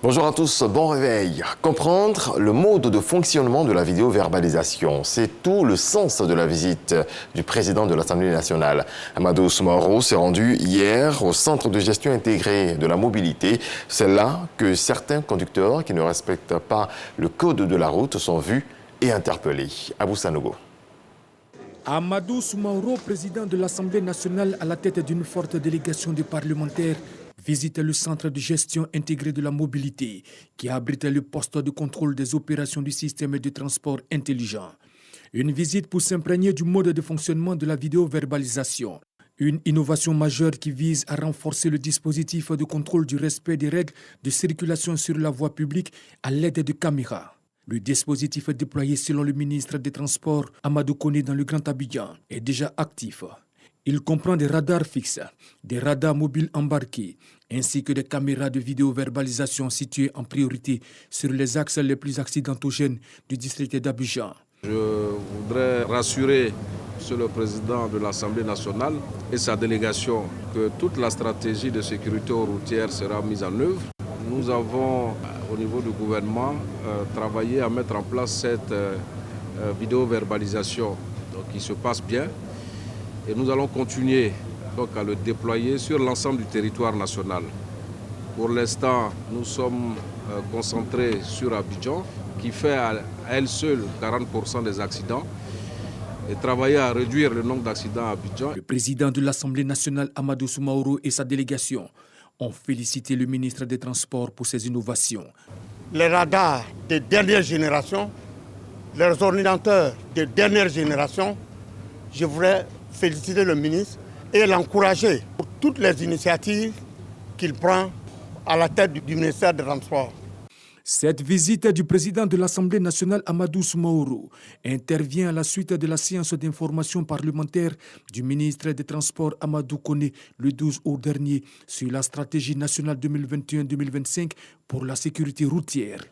Bonjour à tous, bon réveil. Comprendre le mode de fonctionnement de la vidéo-verbalisation, c'est tout le sens de la visite du président de l'Assemblée nationale. Amadou Soumaoro s'est rendu hier au Centre de gestion intégrée de la mobilité. C'est là que certains conducteurs qui ne respectent pas le code de la route sont vus et interpellés. Abou Sanogo. Amadou Soumaoro, président de l'Assemblée nationale à la tête d'une forte délégation de parlementaires, visite le centre de gestion intégrée de la mobilité qui abrite le poste de contrôle des opérations du système de transport intelligent. Une visite pour s'imprégner du mode de fonctionnement de la vidéo-verbalisation. Une innovation majeure qui vise à renforcer le dispositif de contrôle du respect des règles de circulation sur la voie publique à l'aide de caméras. Le dispositif déployé selon le ministre des Transports, Amadou Koné, dans le Grand Abidjan, est déjà actif. Il comprend des radars fixes, des radars mobiles embarqués, ainsi que des caméras de vidéo-verbalisation situées en priorité sur les axes les plus accidentogènes du district d'Abidjan. Je voudrais rassurer Monsieur le Président de l'Assemblée nationale et sa délégation que toute la stratégie de sécurité routière sera mise en œuvre. Nous avons, au niveau du gouvernement, travaillé à mettre en place cette vidéo-verbalisation qui se passe bien. Et nous allons continuer donc à le déployer sur l'ensemble du territoire national. Pour l'instant, nous sommes concentrés sur Abidjan, qui fait à elle seule 40% des accidents, et travailler à réduire le nombre d'accidents à Abidjan. Le président de l'Assemblée nationale, Amadou Soumaoro, et sa délégation ont félicité le ministre des Transports pour ses innovations. Les radars de dernière génération, les ordinateurs de dernière génération, je voudrais féliciter le ministre et l'encourager pour toutes les initiatives qu'il prend à la tête du ministère des Transports. Cette visite du président de l'Assemblée nationale, Amadou Soumaoro, intervient à la suite de la séance d'information parlementaire du ministre des Transports, Amadou Koné, le 12 août dernier, sur la stratégie nationale 2021-2025 pour la sécurité routière.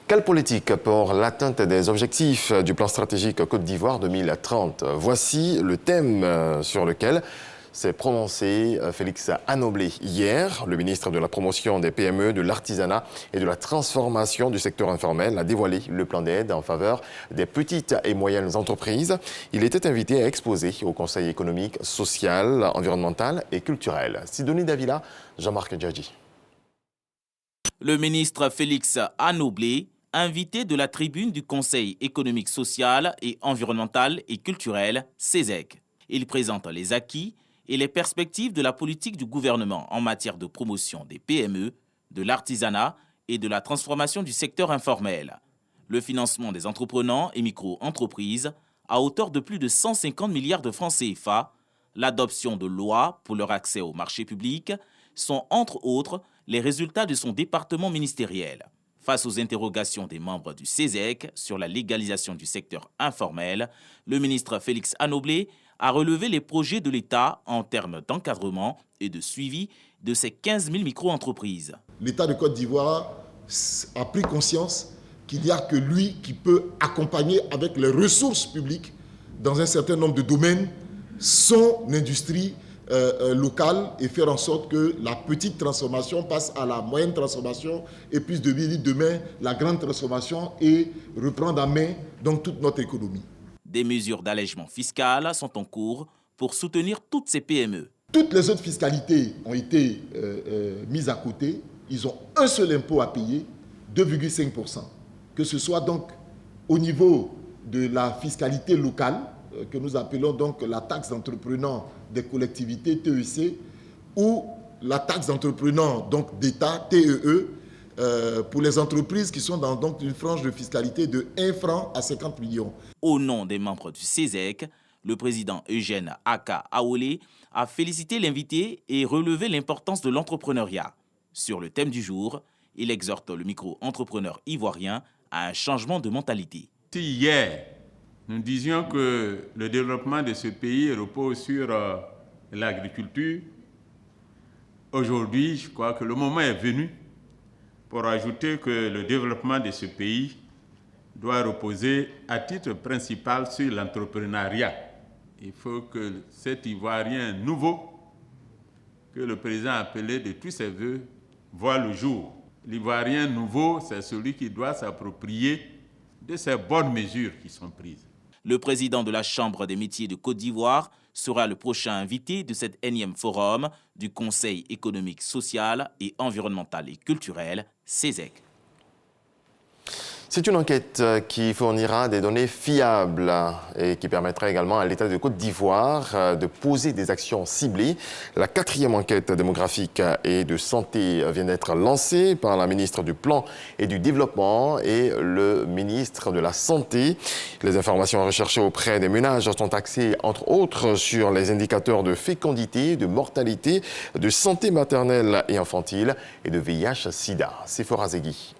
Quelle politique pour l'atteinte des objectifs du plan stratégique Côte d'Ivoire 2030? Voici le thème sur lequel s'est prononcé Félix Anoblé hier. Le ministre de la promotion des PME, de l'artisanat et de la transformation du secteur informel a dévoilé le plan d'aide en faveur des petites et moyennes entreprises. Il était invité à exposer au Conseil économique, social, environnemental et culturel. Sidonie Davila, Jean-Marc Djadji. Le ministre Félix Anoblé, invité de la tribune du Conseil économique, social et environnemental et culturel, CESEC. Il présente les acquis et les perspectives de la politique du gouvernement en matière de promotion des PME, de l'artisanat et de la transformation du secteur informel. Le financement des entrepreneurs et micro-entreprises à hauteur de plus de 150 milliards de francs CFA, l'adoption de lois pour leur accès au marché public sont entre autres les résultats de son département ministériel. Face aux interrogations des membres du CESEC sur la légalisation du secteur informel, le ministre Félix Anoblé a relevé les projets de l'État en termes d'encadrement et de suivi de ces 15 000 micro-entreprises. L'État de Côte d'Ivoire a pris conscience qu'il n'y a que lui qui peut accompagner avec les ressources publiques dans un certain nombre de domaines son industrie locale et faire en sorte que la petite transformation passe à la moyenne transformation et plus de demain la grande transformation et reprendre en main donc toute notre économie. Des mesures d'allègement fiscal sont en cours pour soutenir toutes ces PME. Toutes les autres fiscalités ont été mises à côté. Ils ont un seul impôt à payer, 2,5%. Que ce soit donc au niveau de la fiscalité locale, que nous appelons donc la taxe d'entrepreneur des collectivités TEC, ou la taxe d'entrepreneur donc d'État TEE, pour les entreprises qui sont dans donc une frange de fiscalité de 1 franc à 50 millions. Au nom des membres du CESEC, le président Eugène Aka Aolé a félicité l'invité et relevé l'importance de l'entrepreneuriat. Sur le thème du jour, il exhorte le micro-entrepreneur ivoirien à un changement de mentalité. Si hier, nous disions que le développement de ce pays repose sur l'agriculture, aujourd'hui, je crois que le moment est venu pour ajouter que le développement de ce pays doit reposer à titre principal sur l'entrepreneuriat. Il faut que cet Ivoirien nouveau, que le président a appelé de tous ses voeux, voit le jour. L'Ivoirien nouveau, c'est celui qui doit s'approprier de ces bonnes mesures qui sont prises. Le président de la Chambre des métiers de Côte d'Ivoire sera le prochain invité de cet énième forum du Conseil économique, social et environnemental et culturel, CESEC. C'est une enquête qui fournira des données fiables et qui permettra également à l'État de Côte d'Ivoire de poser des actions ciblées. La 4e enquête démographique et de santé vient d'être lancée par la ministre du Plan et du Développement et le ministre de la Santé. Les informations recherchées auprès des ménages sont axées, entre autres, sur les indicateurs de fécondité, de mortalité, de santé maternelle et infantile et de VIH-Sida. Sephora Zegui.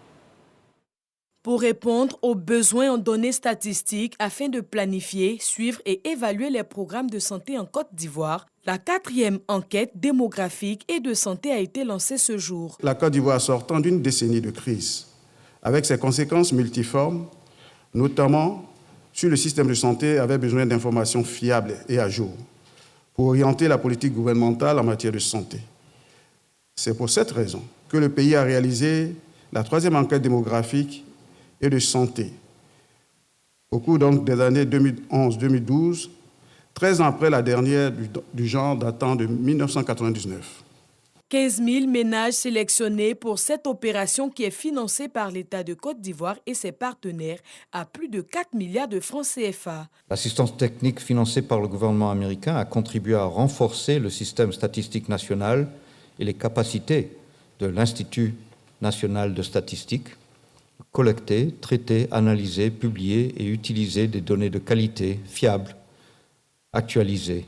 Pour répondre aux besoins en données statistiques afin de planifier, suivre et évaluer les programmes de santé en Côte d'Ivoire, la 4e enquête démographique et de santé a été lancée ce jour. La Côte d'Ivoire sortant d'une décennie de crise, avec ses conséquences multiformes, notamment sur le système de santé, avait besoin d'informations fiables et à jour pour orienter la politique gouvernementale en matière de santé. C'est pour cette raison que le pays a réalisé la 3e enquête démographique et de santé. Au cours donc des années 2011-2012, 13 ans après la dernière du genre datant de 1999. 15 000 ménages sélectionnés pour cette opération qui est financée par l'État de Côte d'Ivoire et ses partenaires à plus de 4 milliards de francs CFA. L'assistance technique financée par le gouvernement américain a contribué à renforcer le système statistique national et les capacités de l'Institut national de statistique, collecter, traiter, analyser, publier et utiliser des données de qualité fiables, actualisées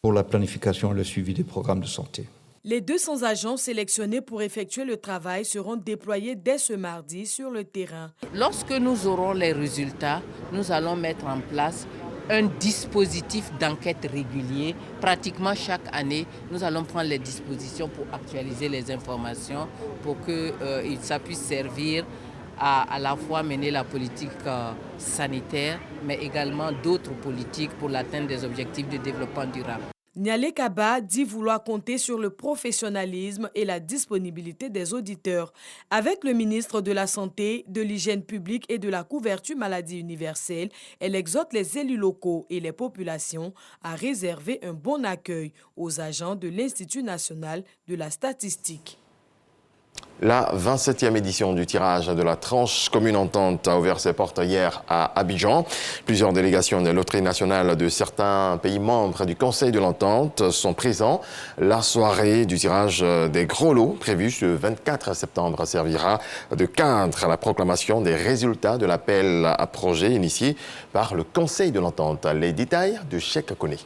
pour la planification et le suivi des programmes de santé. Les 200 agents sélectionnés pour effectuer le travail seront déployés dès ce mardi sur le terrain. Lorsque nous aurons les résultats, nous allons mettre en place un dispositif d'enquête régulier. Pratiquement chaque année, nous allons prendre les dispositions pour actualiser les informations, pour que ça puisse servir à la fois mener la politique sanitaire, mais également d'autres politiques pour l'atteinte des objectifs de développement durable. Nialé Kaba dit vouloir compter sur le professionnalisme et la disponibilité des auditeurs. Avec le ministre de la Santé, de l'Hygiène publique et de la couverture maladie universelle, elle exhorte les élus locaux et les populations à réserver un bon accueil aux agents de l'Institut national de la statistique. La 27e édition du tirage de la tranche commune entente a ouvert ses portes hier à Abidjan. Plusieurs délégations des loteries nationales de certains pays membres du Conseil de l'entente sont présents. La soirée du tirage des gros lots, prévue ce 24 septembre, servira de cadre à la proclamation des résultats de l'appel à projet initié par le Conseil de l'entente. Les détails de Cheikh Koné.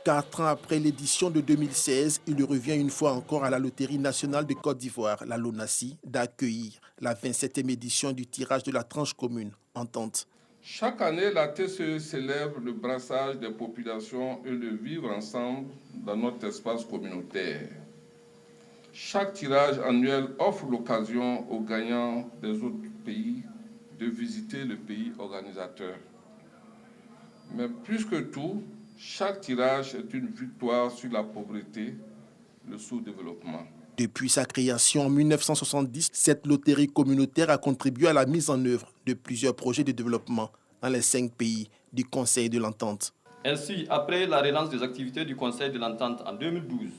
4 ans après l'édition de 2016, il revient une fois encore à la Loterie nationale de Côte d'Ivoire, la LONASI, d'accueillir la 27e édition du tirage de la tranche commune entente. Chaque année, la TCE célèbre le brassage des populations et le vivre ensemble dans notre espace communautaire. Chaque tirage annuel offre l'occasion aux gagnants des autres pays de visiter le pays organisateur. Mais plus que tout, chaque tirage est une victoire sur la pauvreté, le sous-développement. Depuis sa création en 1970, cette loterie communautaire a contribué à la mise en œuvre de plusieurs projets de développement dans les 5 pays du Conseil de l'entente. Ainsi, après la relance des activités du Conseil de l'entente en 2012,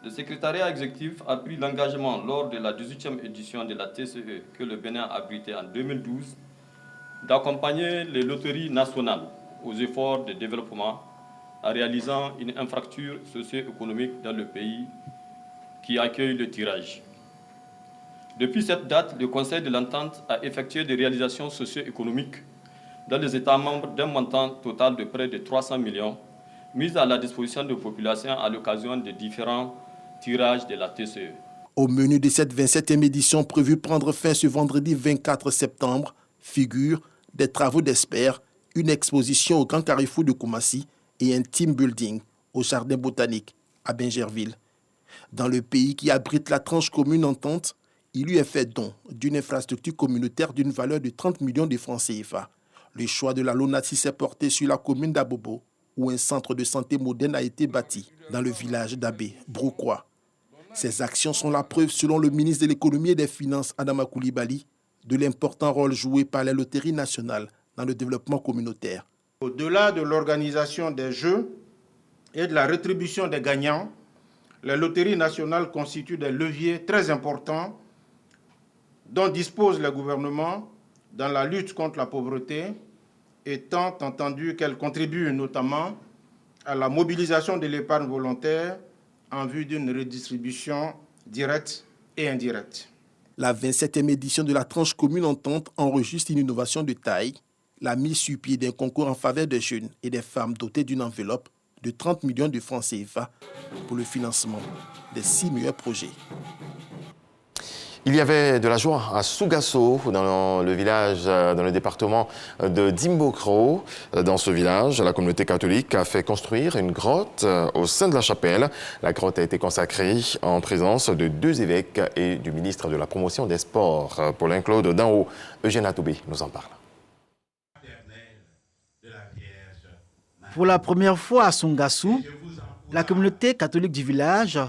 le secrétariat exécutif a pris l'engagement lors de la 18e édition de la TCE que le Bénin a abritée en 2012 d'accompagner les loteries nationales aux efforts de développement en réalisant une infrastructure socio-économique dans le pays qui accueille le tirage. Depuis cette date, le Conseil de l'entente a effectué des réalisations socio-économiques dans les États membres d'un montant total de près de 300 millions mis à la disposition de populations à l'occasion des différents tirages de la TCE. Au menu de cette 27e édition prévue prendre fin ce vendredi 24 septembre, figurent des travaux d'experts, une exposition au Grand Carrefour de Koumassi et un team building au Jardin botanique à Bingerville. Dans le pays qui abrite la tranche commune entente, il lui est fait don d'une infrastructure communautaire d'une valeur de 30 millions de francs CFA. Le choix de la LONASI s'est porté sur la commune d'Abobo, où un centre de santé moderne a été bâti dans le village d'Abbé, Brouquois. Ces actions sont la preuve, selon le ministre de l'Économie et des Finances, Adama Coulibaly, de l'important rôle joué par les loteries nationales dans le développement communautaire. Au-delà de l'organisation des jeux et de la rétribution des gagnants, les loteries nationales constituent des leviers très importants dont dispose le gouvernement dans la lutte contre la pauvreté, étant entendu qu'elles contribuent notamment à la mobilisation de l'épargne volontaire en vue d'une redistribution directe et indirecte. La 27e édition de la tranche commune entente enregistre une innovation de taille, la mise sur pied d'un concours en faveur des jeunes et des femmes dotés d'une enveloppe de 30 millions de francs CFA pour le financement des 6 meilleurs projets. Il y avait de la joie à Sougasso, dans le village, dans le département de Dimbokro. Dans ce village, la communauté catholique a fait construire une grotte au sein de la chapelle. La grotte a été consacrée en présence de 2 évêques et du ministre de la Promotion des Sports. Paulin-Claude Danhaut, Eugène Atoubé nous en parle. Pour la première fois à Sougasso, la communauté catholique du village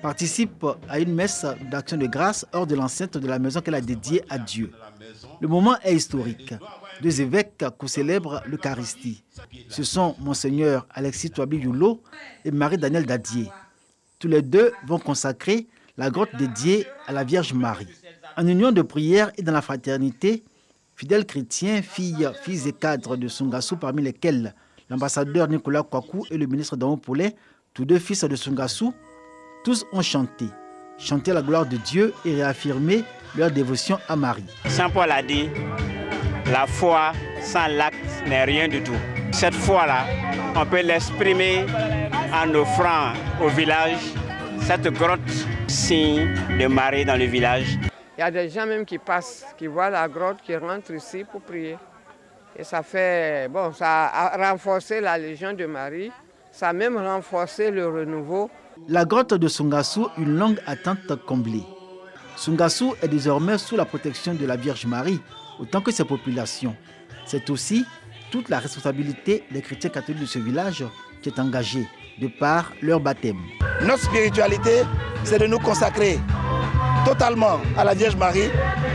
participe à une messe d'action de grâce hors de l'enceinte de la maison qu'elle a dédiée à Dieu. Le moment est historique. 2 évêques co-célèbrent l'Eucharistie. Ce sont Monseigneur Alexis Touabi Yulo et Marie-Danielle Dadier. Tous les 2 vont consacrer la grotte dédiée à la Vierge Marie. En union de prière et dans la fraternité, fidèles chrétiens, filles et cadres de Sougasso, parmi lesquels l'ambassadeur Nicolas Kwaku et le ministre Damo Poulin, tous 2 fils de Sougasso, tous ont chanté la gloire de Dieu et réaffirmé leur dévotion à Marie. Saint Paul a dit, la foi sans l'acte n'est rien du tout. Cette foi-là, on peut l'exprimer en offrant au village cette grotte, signe de Marie dans le village. Il y a des gens même qui passent, qui voient la grotte, qui rentrent ici pour prier. Et ça a renforcé la Légion de Marie, ça a même renforcé le renouveau. La grotte de Sougasso, une longue attente comblée. Sougasso est désormais sous la protection de la Vierge Marie, autant que ses populations. C'est aussi toute la responsabilité des chrétiens catholiques de ce village qui est engagée, de par leur baptême. Notre spiritualité, c'est de nous consacrer totalement à la Vierge Marie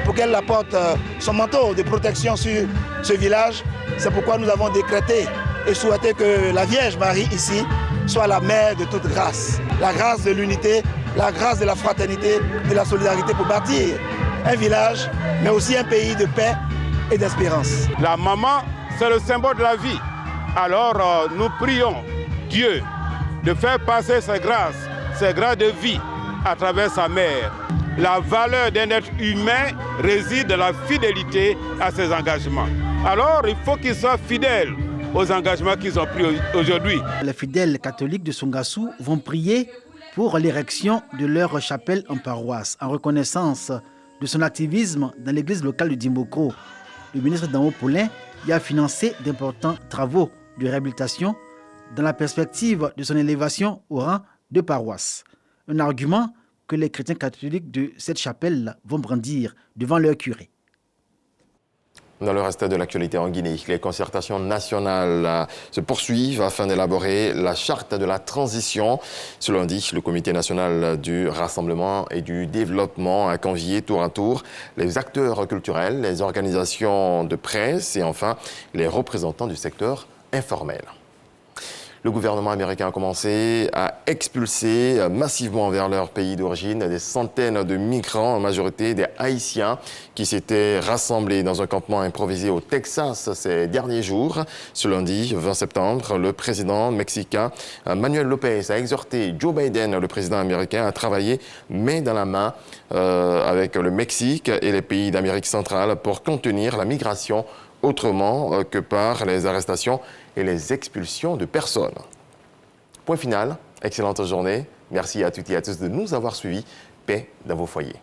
pour qu'elle apporte son manteau de protection sur ce village. C'est pourquoi nous avons décrété et souhaité que la Vierge Marie ici soit la mère de toute grâce. La grâce de l'unité, la grâce de la fraternité, de la solidarité pour bâtir un village, mais aussi un pays de paix et d'espérance. La maman, c'est le symbole de la vie. Alors nous prions Dieu de faire passer ces grâces de vie à travers sa mère. La valeur d'un être humain réside dans la fidélité à ses engagements. Alors il faut qu'ils soient fidèles aux engagements qu'ils ont pris aujourd'hui. Les fidèles catholiques de Sougasso vont prier pour l'érection de leur chapelle en paroisse, en reconnaissance de son activisme dans l'église locale de Dimbokro. Le ministre Damo Poulin y a financé d'importants travaux de réhabilitation dans la perspective de son élévation au rang de paroisse. Un argument que les chrétiens catholiques de cette chapelle vont brandir devant leur curé. Dans le reste de l'actualité en Guinée, les concertations nationales se poursuivent afin d'élaborer la charte de la transition. Ce lundi, le Comité national du rassemblement et du développement a convié tour à tour les acteurs culturels, les organisations de presse et enfin les représentants du secteur informel. Le gouvernement américain a commencé à expulser massivement vers leur pays d'origine des centaines de migrants, en majorité des Haïtiens, qui s'étaient rassemblés dans un campement improvisé au Texas ces derniers jours. Ce lundi 20 septembre, le président mexicain Manuel Lopez a exhorté Joe Biden, le président américain, à travailler main dans la main avec le Mexique et les pays d'Amérique centrale pour contenir la migration autrement que par les arrestations et les expulsions de personnes. Point final, excellente journée. Merci à toutes et à tous de nous avoir suivis. Paix dans vos foyers.